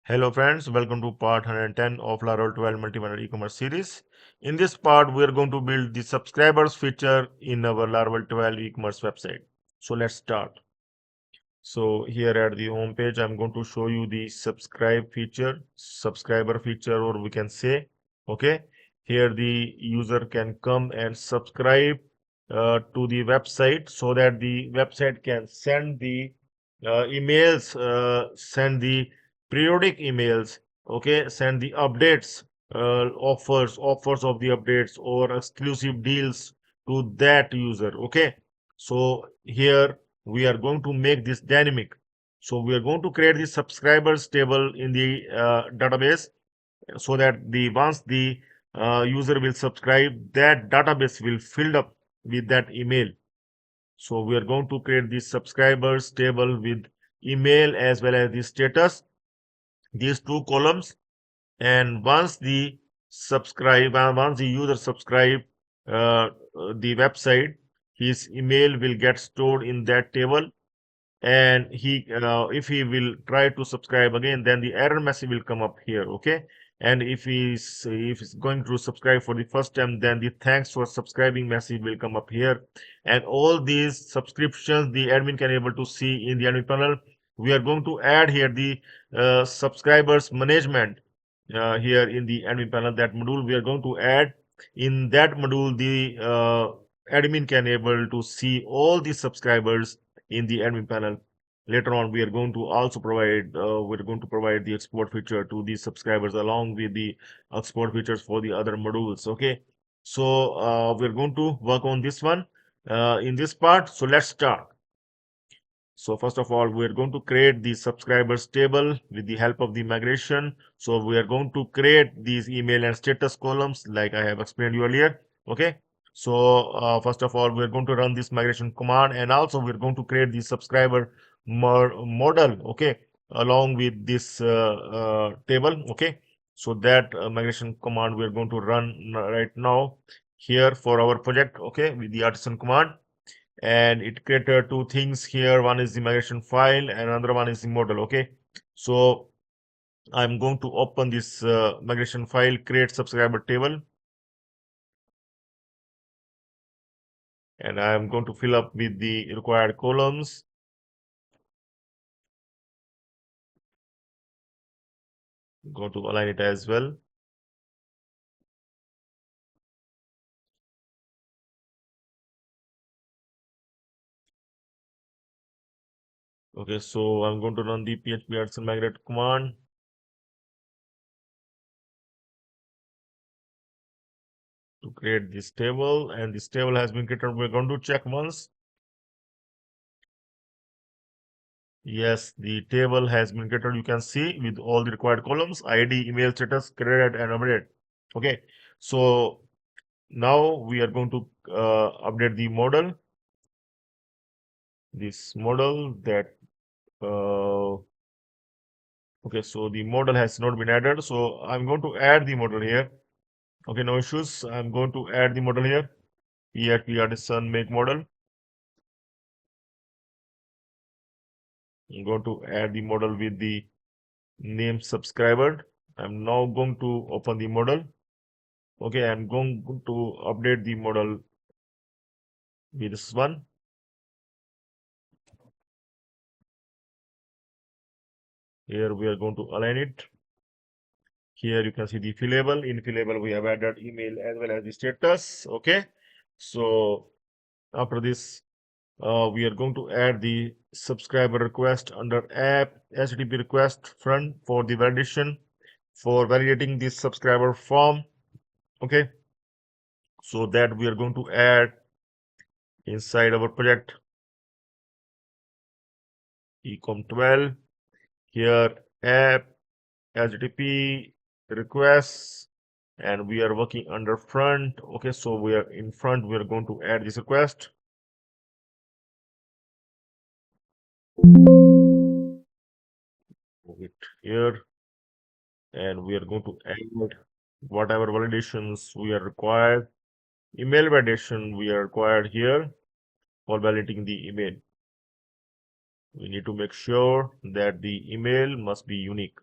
Hello friends, welcome to part 110 of Laravel 12 multi-vendor e-commerce series. In this part, we are going to build the subscribers feature in our Laravel 12 e-commerce website. So let's start. So here at the home page, I'm going to show you the subscriber feature, or we can say, okay, here the user can come and subscribe to the website so that the website can send the send the periodic emails, okay, send the updates, offers of the updates or exclusive deals to that user, okay. So here we are going to make this dynamic. So we are going to create the subscribers table in the database so that the once the user will subscribe, that database will filled up with that email. So we are going to create the subscribers table with email as well as the status, these two columns. And once the user subscribe the website, his email will get stored in that table, and if he will try to subscribe again, then the error message will come up here, okay. And if he's going to subscribe for the first time, then the thanks for subscribing message will come up here. And all these subscriptions the admin can able to see in the admin panel. We are going to add here the subscribers management here in the admin panel. That module we are going to add. In that module, the admin can able to see all the subscribers in the admin panel. Later on, we are going to also provide the export feature to the subscribers along with the export features for the other modules, okay. So we're going to work on this one in this part. So let's start. So first of all, we are going to create the subscribers table with the help of the migration. So we are going to create these email and status columns like I have explained you earlier. Okay. So first of all, we're going to run this migration command, and also we're going to create the subscriber model. Okay, along with this table. Okay. So that migration command we're going to run right now here for our project. Okay, with the artisan command, and it created two things here. One is the migration file and another one is the model, okay. So I'm going to open this migration file, create subscriber table, and I'm going to fill up with the required columns. Go to align it as well. Okay, so I'm going to run the php artisan migrate command to create this table, and this table has been created. We're going to check once. Yes, the table has been created. You can see with all the required columns: ID, email, status, created, and update. Okay, so now we are going to update the model. This model that okay, so the model has not been added. So I'm going to add the model here. Okay, no issues. I'm going to add the model here. PHP artisan make model. I'm going to add the model with the name subscriber. I'm now going to open the model. Okay, I'm going to update the model with this one. Here we are going to align it. Here you can see the fillable. In fillable, we have added email as well as the status. Okay, so after this, we are going to add the subscriber request under app HTTP request front for the validation, for validating this subscriber form. Okay, so that we are going to add inside our project ecom 12. Here app HTTP requests, and we are working under front. Okay, so we are in front. We are going to add this request. Move it here, and we are going to add whatever validations we are required. Email validation we are required here for validating the email. We need to make sure that the email must be unique.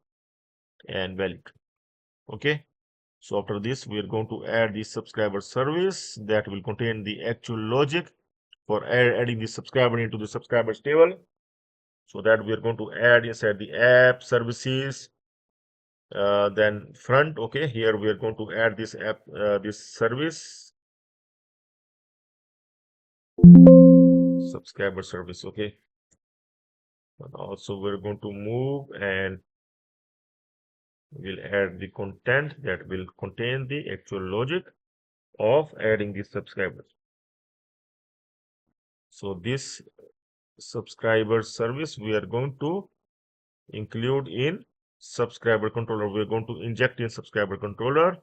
and valid. Okay. So after this, we are going to add the subscriber service that will contain the actual logic for adding the subscriber into the subscribers table. So that we are going to add inside the app services, then front. Okay, here we are going to add this app, this service, subscriber service. Okay, and also we're going to move and we'll add the content that will contain the actual logic of adding the subscribers. So this subscriber service we are going to include in subscriber controller. We are going to inject in subscriber controller.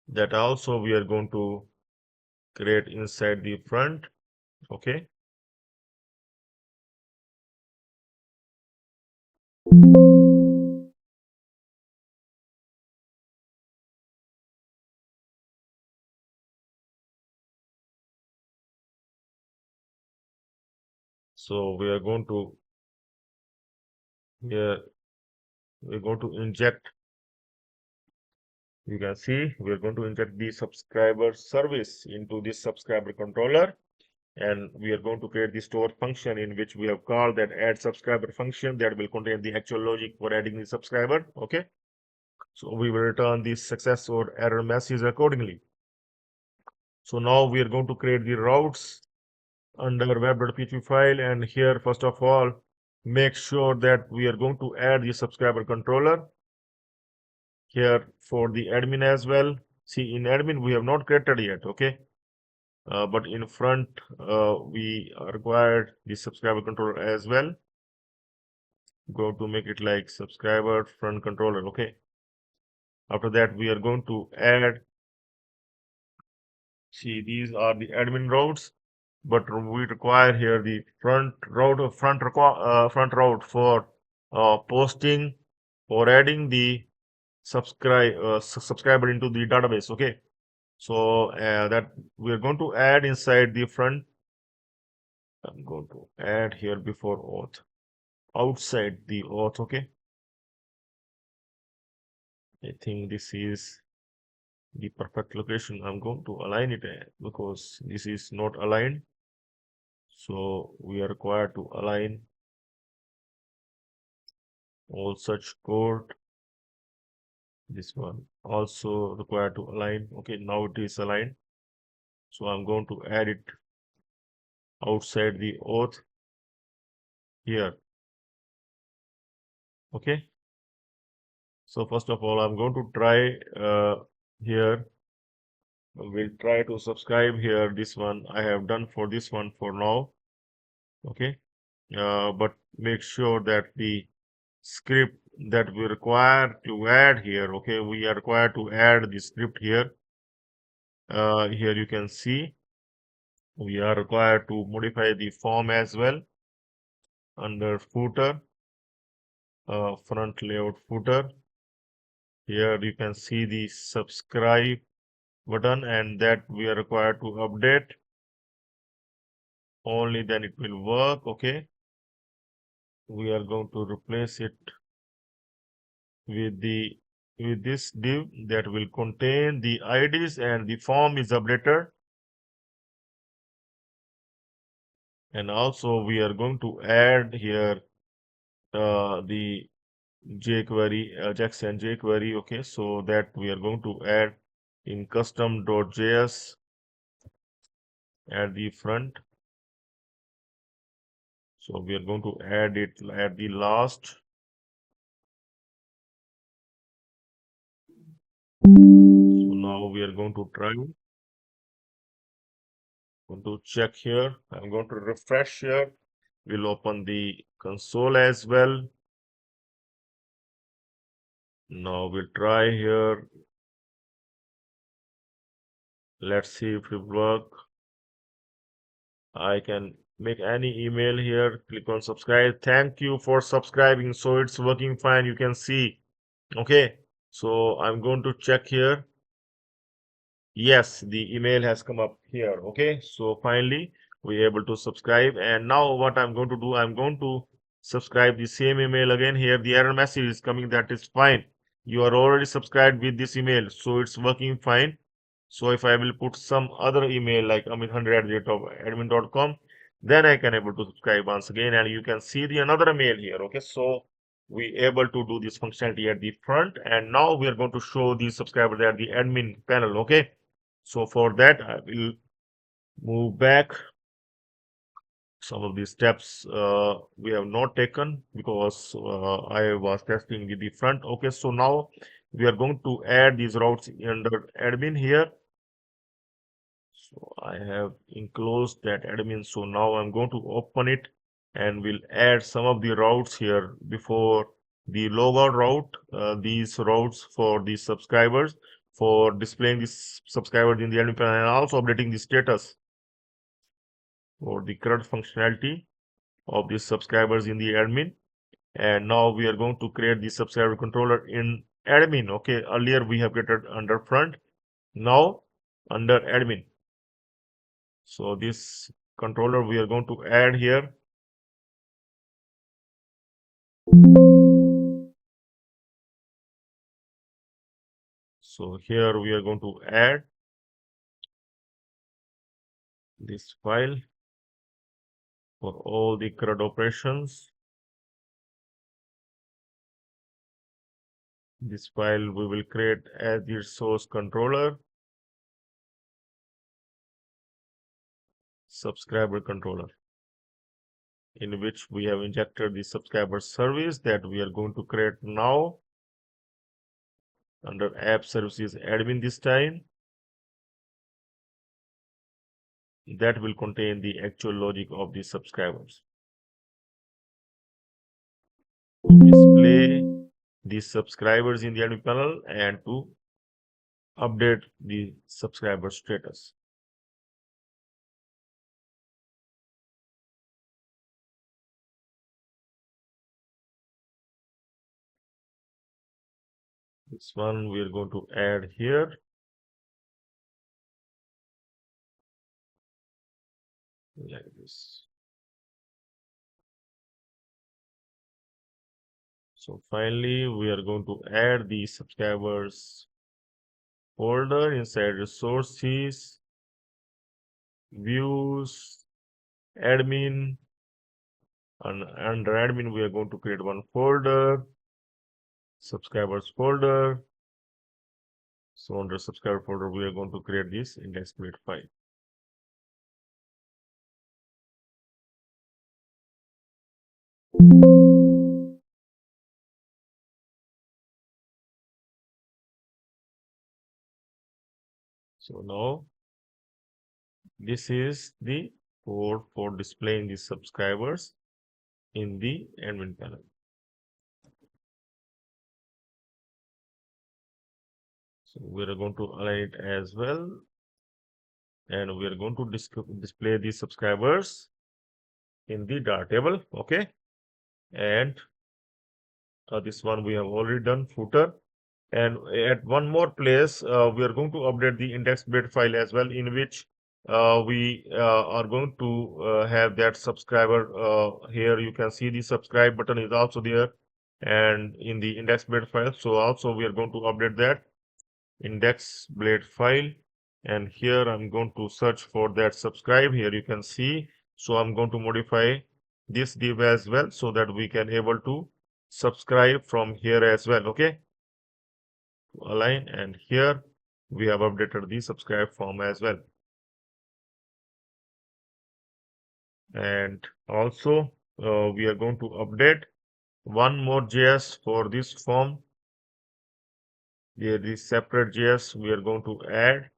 That also we are going to create inside the front. Okay. So we are going to here we're going to inject. You can see we are going to inject the subscriber service into this subscriber controller, and we are going to create the store function in which we have called that add subscriber function that will contain the actual logic for adding the subscriber. Okay. So we will return the success or error message accordingly. So now we are going to create the routes under web.php file, and here first of all make sure that we are going to add the subscriber controller here for the admin as well. See, in admin we have not created yet. Okay, but in front we required the subscriber controller as well. Go to make it like subscriber front controller. Okay, after that we are going to add, see, these are the admin routes, but we require here the front route of front route for posting or adding the subscriber into the database. Okay, so that we are going to add inside the front. I'm going to add here before auth, outside the auth. Okay, I think this is the perfect location. I'm going to align it because this is not aligned, so we are required to align all such code. This one also required to align. Okay, now it is aligned, so I'm going to add it outside the auth here. Okay, so first of all I'm going to try here. We'll try to subscribe here. This one I have done for this one for now. Okay, but make sure that the script that we require to add here, okay, we are required to add the script here. Here you can see we are required to modify the form as well under footer, front layout footer. Here you can see the subscribe button, and that we are required to update. Only then it will work. Okay, we are going to replace it with this div that will contain the IDs, and the form is updated. And also we are going to add here the jQuery, AJAX and jQuery. Okay, so that we are going to add in custom.js at the front. So we are going to add it at the last. So now we are going to try. Going to check here. I'm going to refresh here. We'll open the console as well. Now we'll try here. Let's see if it work. I can make any email here. Click on subscribe. Thank you for subscribing. So it's working fine. You can see. Okay. So I'm going to check here. Yes, the email has come up here. Okay. So finally we're able to subscribe. And now what I'm going to do, I'm going to subscribe the same email again. Here the error message is coming that is fine. You are already subscribed with this email, so it's working fine. So if I will put some other email like amit100@admin.com, then I can able to subscribe once again, and you can see the another mail here. Okay, so we able to do this functionality at the front, and now we are going to show the subscribers at the admin panel. Okay, so for that I will move back. Some of these steps we have not taken because I was testing with the front. Okay, so now we are going to add these routes under admin here. So I have enclosed that admin. So now I'm going to open it and we'll add some of the routes here before the logout route. These routes for the subscribers for displaying these subscribers in the admin panel and also updating the status for the current functionality of these subscribers in the admin. And now we are going to create the subscriber controller in admin. Okay, earlier we have created under front, now under admin. So this controller we are going to add here. So here we are going to add this file for all the CRUD operations. This file we will create as the source controller, subscriber controller, in which we have injected the subscriber service that we are going to create now under app services admin this time. That will contain the actual logic of the subscribers. To display the subscribers in the admin panel and to update the subscriber status. This one we are going to add here. Like this. So finally, we are going to add the subscribers folder inside resources, views, admin. And under admin, we are going to create one folder, subscribers folder. So under subscriber folder, we are going to create this index.html file. So now this is the code for displaying the subscribers in the admin panel. So we are going to align it as well, and we are going to display the subscribers in the dart table. Okay, and this one we have already done, footer. And at one more place, we are going to update the index.html file as well, in which we are going to have that subscriber. Here you can see the subscribe button is also there, and in the index.html file. So also we are going to update that index.html file, and here I'm going to search for that subscribe. Here you can see. So I'm going to modify this div as well so that we can able to subscribe from here as well. Okay, align, and here we have updated the subscribe form as well. And also we are going to update one more JS for this form. Here this separate JS we are going to add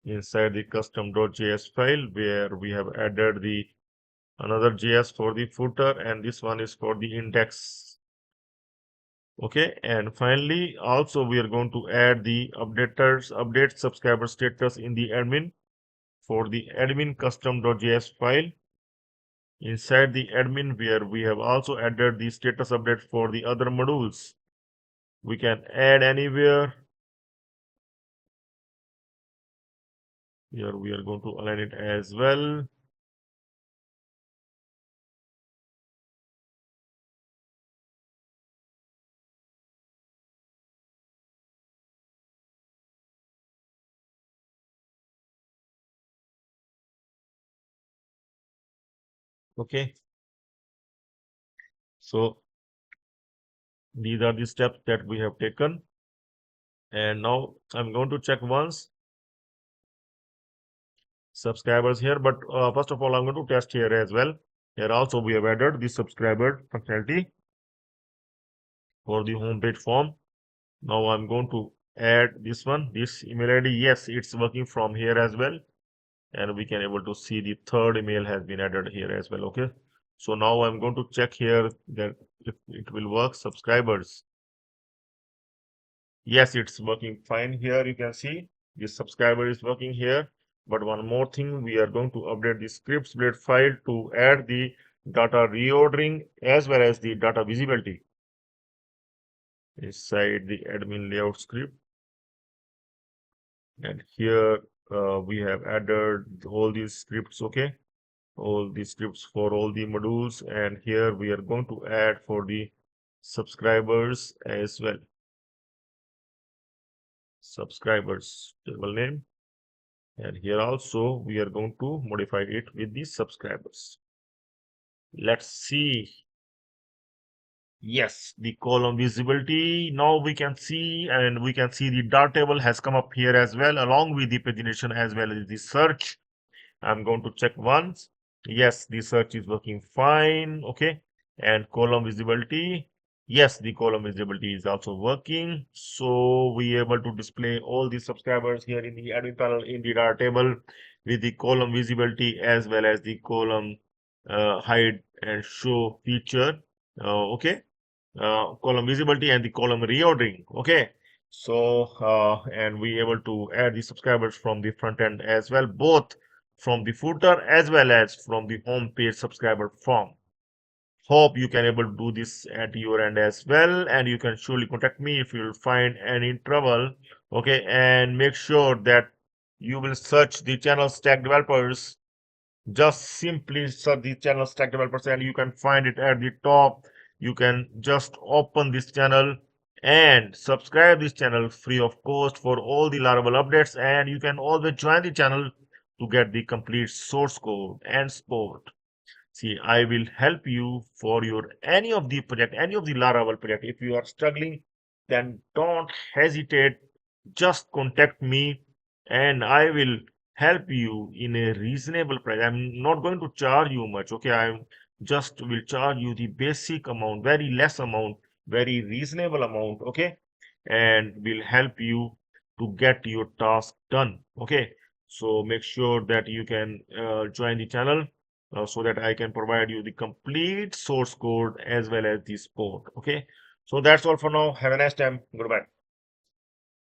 inside the custom.js file, where we have added the another JS for the footer, and this one is for the index. Okay, and finally also we are going to add the update subscriber status in the admin for the admin custom.js file. Inside the admin, where we have also added the status update for the other modules. We can add anywhere. Here we are going to align it as well. Okay, so these are the steps that we have taken, and now I'm going to check once subscribers here, but first of all I'm going to test here as well. Here also we have added the subscriber functionality for the homepage form. Now I'm going to add this one, this email ID. Yes, it's working from here as well, and we can able to see the third email has been added here as well. Okay, so now I'm going to check here that if it will work. Subscribers, yes, it's working fine. Here you can see the subscriber is working here, but one more thing, we are going to update the scripts blade file to add the data reordering as well as the data visibility inside the admin layout script. And here we have added all these scripts. Okay, all the scripts for all the modules, and here we are going to add for the subscribers as well. Subscribers table name, and here also we are going to modify it with the subscribers. Let's see. Yes, the column visibility now we can see, and we can see the dart table has come up here as well, along with the pagination as well as the search. I'm going to check once. Yes, the search is working fine. Okay. And column visibility. Yes, the column visibility is also working. So we able to display all the subscribers here in the admin panel in the data table with the column visibility as well as the column hide and show feature. Okay. Column visibility and the column reordering. Okay. So, and we able to add the subscribers from the front end as well, both from the footer as well as from the home page subscriber form. Hope you can able to do this at your end as well, and you can surely contact me if you will find any trouble. Okay, and make sure that you will search the channel stack developers. Just simply search the channel stack developers and you can find it at the top. You can just open this channel and subscribe this channel free of cost for all the Laravel updates, and you can always join the channel to get the complete source code and support. See, I will help you for your any of the project, any of the Laravel project. If you are struggling, then don't hesitate. Just contact me and I will help you in a reasonable price. I'm not going to charge you much. Okay, I'm just will charge you the basic amount, very less amount, very reasonable amount. Okay, and will help you to get your task done. Okay, so make sure that you can join the channel so that I can provide you the complete source code as well as the support. Okay, so that's all for now. Have a nice time. Goodbye.